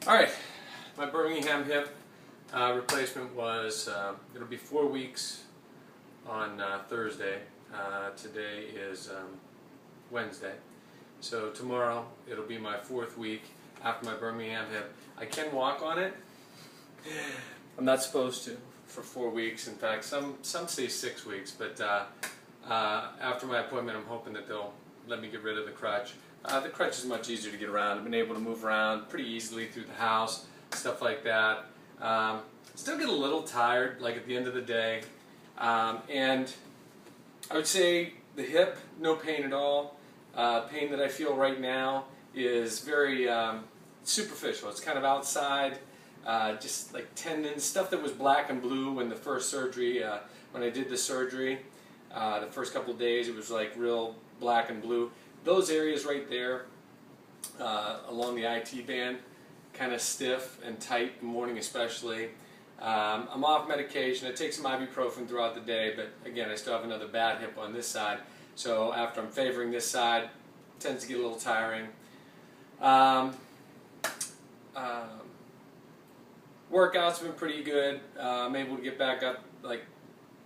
Alright, my Birmingham hip replacement was, it'll be 4 weeks on Thursday. Today is Wednesday. So tomorrow it'll be my 4th week after my Birmingham hip. I can walk on it. I'm not supposed to for 4 weeks. In fact, some say 6 weeks, but after my appointment I'm hoping that they'll let me get rid of the crutch. The crutch is much easier to get around. I've been able to move around pretty easily through the house, stuff like that. Still get a little tired, like at the end of the day. And I would say the hip, no pain at all. Pain that I feel right now is very superficial. It's kind of outside, just like tendons, stuff that was black and blue when the first surgery, when I did the surgery. The first couple of days it was like real black and blue. Those areas right there along the IT band, kind of stiff and tight in the morning especially. I'm off medication. I take some ibuprofen throughout the day, but again I still have another bad hip on this side. So after I'm favoring this side, it tends to get a little tiring. Workouts have been pretty good. I'm able to get back up, like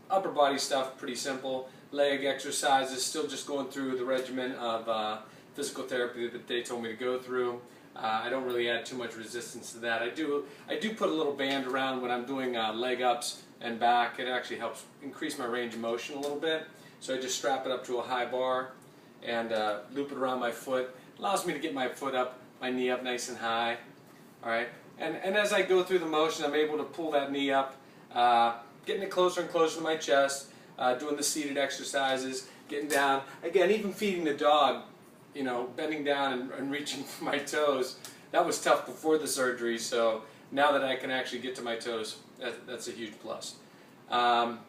upper body stuff, pretty simple. Leg exercises, still just going through the regimen of physical therapy that they told me to go through. I don't really add too much resistance to that. I do put a little band around when I'm doing leg ups and back. It actually helps increase my range of motion a little bit. So I just strap it up to a high bar and loop it around my foot. Allows me to get my foot up, my knee up nice and high. All right, and as I go through the motion, I'm able to pull that knee up, getting it closer and closer to my chest. Doing the seated exercises, getting down, again, even feeding the dog, you know, bending down and reaching for my toes. That was tough before the surgery, so now that I can actually get to my toes, that's a huge plus. Again,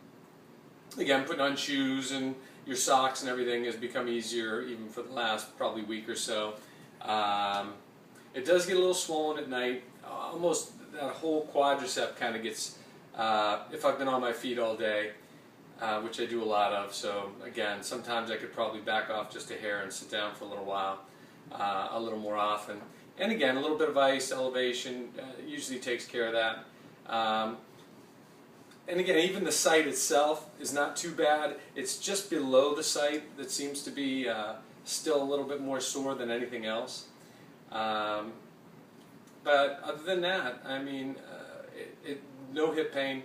putting on shoes and your socks and everything has become easier even for the last probably week or so. It does get a little swollen at night. Almost that whole quadricep kind of gets, if I've been on my feet all day, which I do a lot of. So again, sometimes I could probably back off just a hair and sit down for a little while, a little more often. And again, a little bit of ice, elevation, usually takes care of that. And again, even the site itself is not too bad. It's just below the site that seems to be still a little bit more sore than anything else. But other than that, I mean, no hip pain.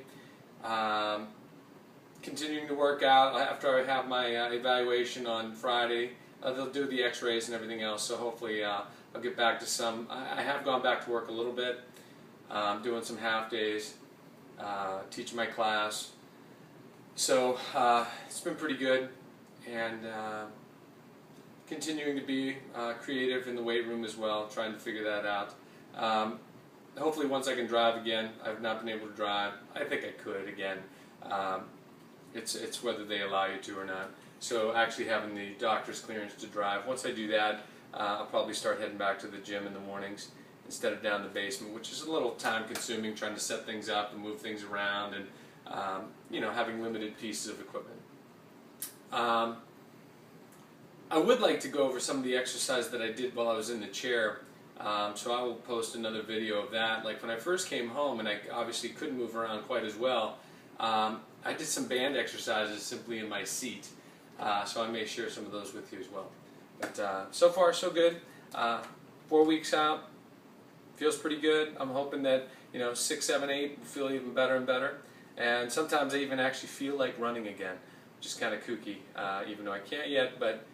Continuing to work out after I have my evaluation on Friday. They'll do the x-rays and everything else, so hopefully I'll get back to some. I have gone back to work a little bit, doing some half days, teaching my class. So it's been pretty good, and continuing to be creative in the weight room as well, trying to figure that out. Hopefully once I can drive again. I've not been able to drive. I think I could again. It's whether they allow you to or not. So actually having the doctor's clearance to drive. Once I do that, I'll probably start heading back to the gym in the mornings instead of down the basement, which is a little time consuming, trying to set things up and move things around and you know, having limited pieces of equipment. I would like to go over some of the exercise that I did while I was in the chair. So I will post another video of that. Like when I first came home and I obviously couldn't move around quite as well, I did some band exercises simply in my seat, so I may share some of those with you as well. But so far so good. 4 weeks out, feels pretty good. I'm hoping that, you know, 6, 7, 8 will feel even better and better. And sometimes I even actually feel like running again, which is kind of kooky, even though I can't yet, but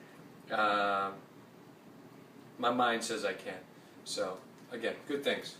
my mind says I can. So again, good things.